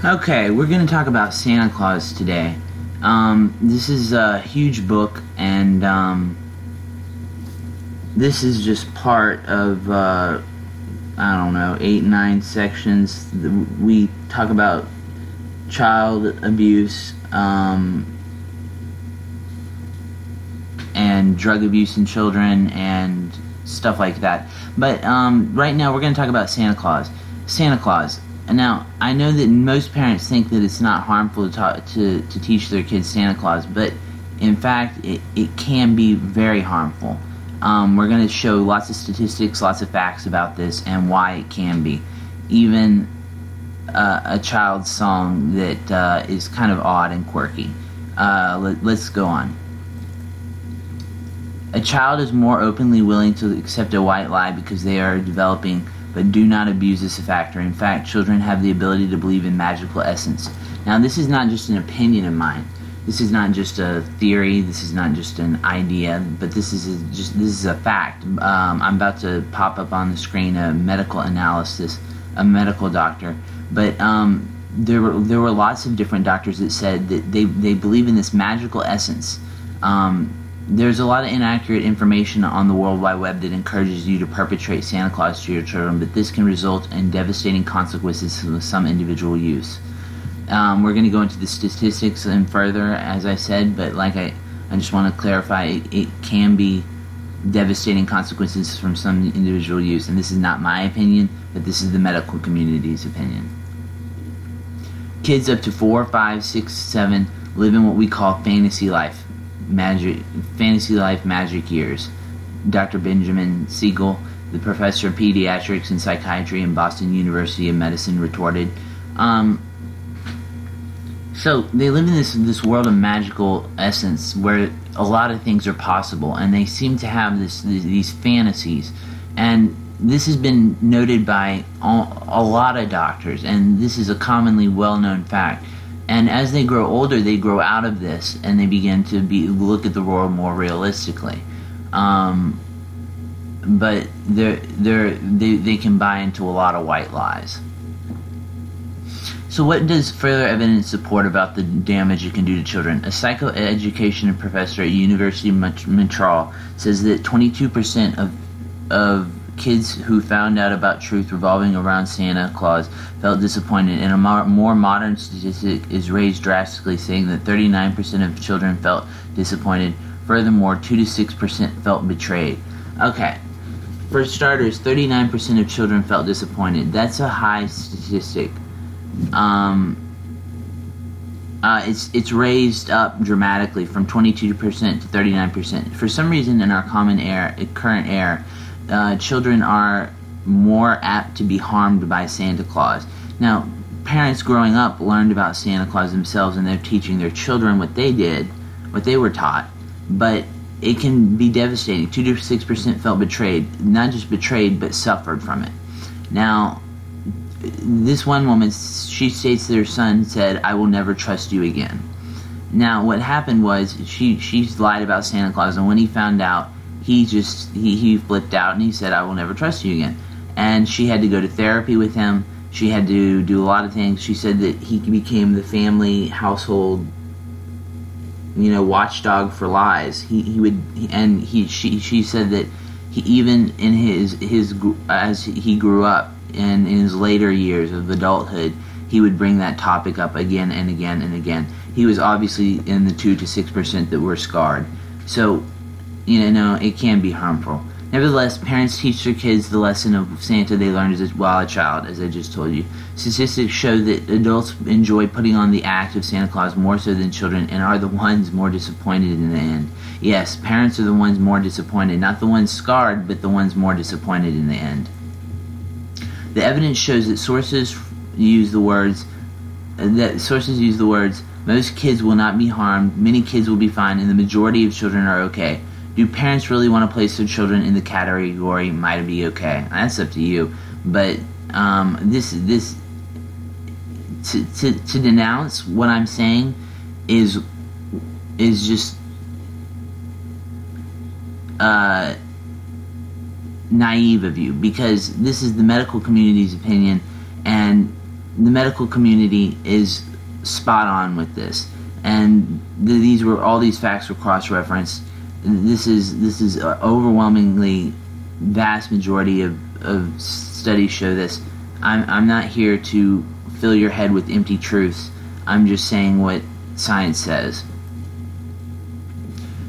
Okay, we're going to talk about Santa Claus today. This is a huge book, and this is just part of, I don't know, 8, 9 sections. We talk about child abuse, and drug abuse in children, and stuff like that. But right now we're going to talk about Santa Claus. Santa Claus. Now, I know that most parents think that it's not harmful to teach their kids Santa Claus, but in fact, it can be very harmful. We're going to show lots of statistics, lots of facts about this, and why it can be. Even a child's song that is kind of odd and quirky. Let's go on. A child is more openly willing to accept a white lie because they are developing, but do not abuse this factor. In fact, children have the ability to believe in magical essence. Now, this is not just an opinion of mine. This is not just a theory. This is not just an idea, but this is a fact. I'm about to pop up on the screen a medical analysis, a medical doctor. But there were lots of different doctors that said that they believe in this magical essence. There's a lot of inaccurate information on the World Wide Web that encourages you to perpetrate Santa Claus to your children, but this can result in devastating consequences with some individual use. We're going to go into the statistics and further, as I said, but I just want to clarify, it can be devastating consequences from some individual use, and this is not my opinion, but this is the medical community's opinion. Kids up to 4, 5, 6, 7 live in what we call fantasy life magic years. Dr. Benjamin Siegel, the professor of pediatrics and psychiatry in Boston University of Medicine, retorted. So they live in this world of magical essence where a lot of things are possible, and they seem to have these fantasies. And this has been noted by a lot of doctors, and this is a commonly well-known fact. And as they grow older, they grow out of this, and they begin to look at the world more realistically. But they can buy into a lot of white lies. So what does further evidence support about the damage it can do to children? A psychoeducation professor at University of Montreal says that 22% of kids who found out about truth revolving around Santa Claus felt disappointed, and a more modern statistic is raised drastically, saying that 39% of children felt disappointed. Furthermore, 2 to 6% felt betrayed. Okay, for starters, 39% of children felt disappointed. That's a high statistic. It's raised up dramatically from 22% to 39%. For some reason, in our current era, children are more apt to be harmed by Santa Claus. Now, parents growing up learned about Santa Claus themselves, and they're teaching their children what they did, what they were taught. But it can be devastating. 2 to 6% felt betrayed. Not just betrayed, but suffered from it. Now, this one woman, she states that her son said, "I will never trust you again." Now, what happened was she lied about Santa Claus, and when he found out, he flipped out, and he said, "I will never trust you again." And she had to go to therapy with him. She had to do a lot of things. She said that he became the family household, watchdog for lies. She said that even in as he grew up and in his later years of adulthood, he would bring that topic up again and again and again. He was obviously in the 2 to 6% that were scarred. So, it can be harmful. Nevertheless, parents teach their kids the lesson of Santa they learned while a child, as I just told you. Statistics show that adults enjoy putting on the act of Santa Claus more so than children, and are the ones more disappointed in the end. Yes, parents are the ones more disappointed, not the ones scarred, but the ones more disappointed in the end. The evidence shows that sources use the words, "Most kids will not be harmed, many kids will be fine, and the majority of children are okay." Do parents really want to place their children in the category "might be okay"? That's up to you. But to denounce what I'm saying is just naive of you, because this is the medical community's opinion, and the medical community is spot on with this, and all these facts were cross-referenced. This is overwhelmingly vast majority of studies show this. I'm not here to fill your head with empty truths. I'm just saying what science says.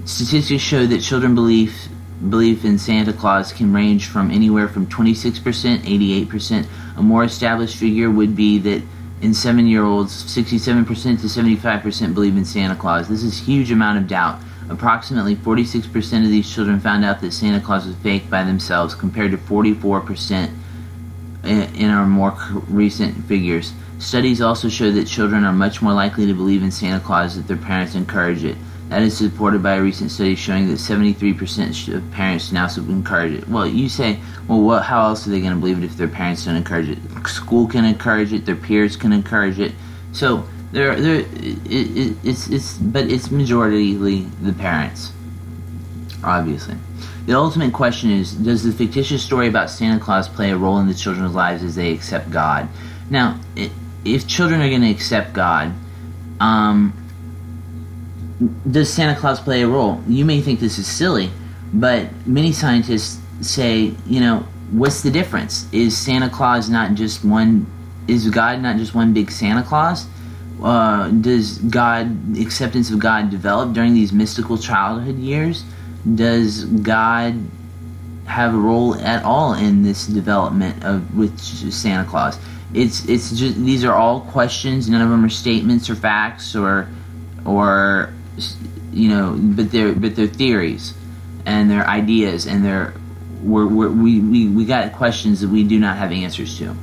Statistics show that children belief in Santa Claus can range from anywhere from 26%, 88%. A more established figure would be that in 7-year-olds, 67% to 75% believe in Santa Claus. This is a huge amount of doubt. Approximately 46% of these children found out that Santa Claus was fake by themselves, compared to 44% in our more recent figures. Studies also show that children are much more likely to believe in Santa Claus if their parents encourage it. That is supported by a recent study showing that 73% of parents now encourage it. Well, you say, well, how else are they going to believe it if their parents don't encourage it? School can encourage it, their peers can encourage it. So it's majoritarily the parents, obviously. The ultimate question is, does the fictitious story about Santa Claus play a role in the children's lives as they accept God? Now, if children are going to accept God, does Santa Claus play a role? You may think this is silly, but many scientists say, what's the difference? Is Santa Claus not just one? Is God not just one big Santa Claus? Does acceptance of God develop during these mystical childhood years? Does God have a role at all in this development with Santa Claus? It's just, these are all questions. None of them are statements or facts or but they're theories and they're ideas, and we got questions that we do not have answers to.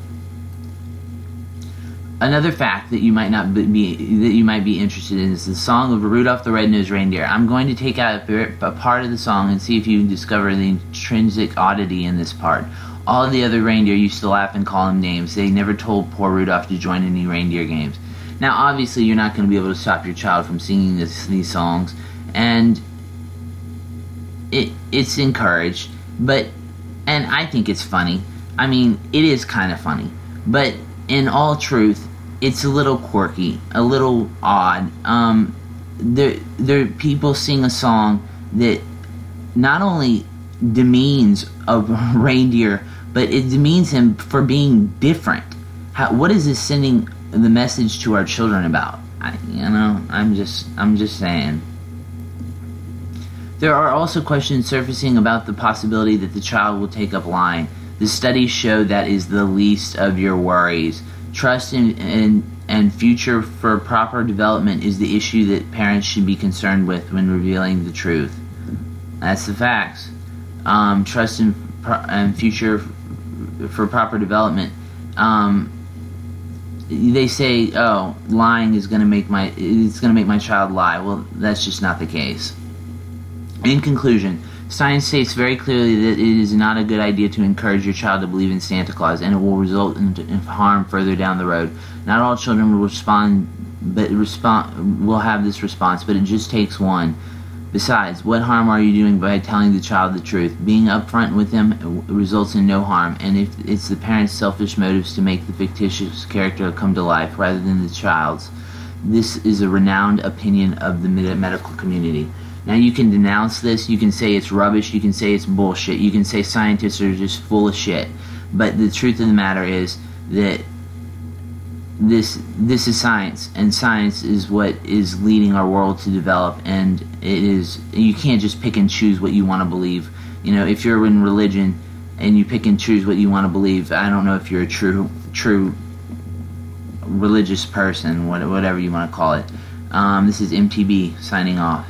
Another fact that you might be interested in is the song of Rudolph the Red-Nosed Reindeer. I'm going to take out a part of the song and see if you can discover the intrinsic oddity in this part. All of the other reindeer used to laugh and call him names. They never told poor Rudolph to join any reindeer games. Now, obviously, you're not going to be able to stop your child from singing these songs, and it's encouraged, and I think it's funny. I mean, it is kind of funny, but in all truth, it's a little quirky, a little odd. People sing a song that not only demeans a reindeer, but it demeans him for being different. What is this sending the message to our children about? I'm just saying. There are also questions surfacing about the possibility that the child will take up lying. The studies show that is the least of your worries. Trust and future for proper development is the issue that parents should be concerned with when revealing the truth. That's the facts. Trust and future for proper development. They say, lying is going to make my child lie. Well, that's just not the case. In conclusion, science states very clearly that it is not a good idea to encourage your child to believe in Santa Claus, and it will result in harm further down the road. Not all children will will have this response, but it just takes one. Besides, what harm are you doing by telling the child the truth? Being upfront with them results in no harm, and if it's the parents' selfish motives to make the fictitious character come to life rather than the child's, this is a renowned opinion of the medical community. Now, you can denounce this, you can say it's rubbish, you can say it's bullshit, you can say scientists are just full of shit, but the truth of the matter is that this is science, and science is what is leading our world to develop, and you can't just pick and choose what you want to believe. If you're in religion and you pick and choose what you want to believe, I don't know if you're a true religious person, whatever you want to call it. This is MTB signing off.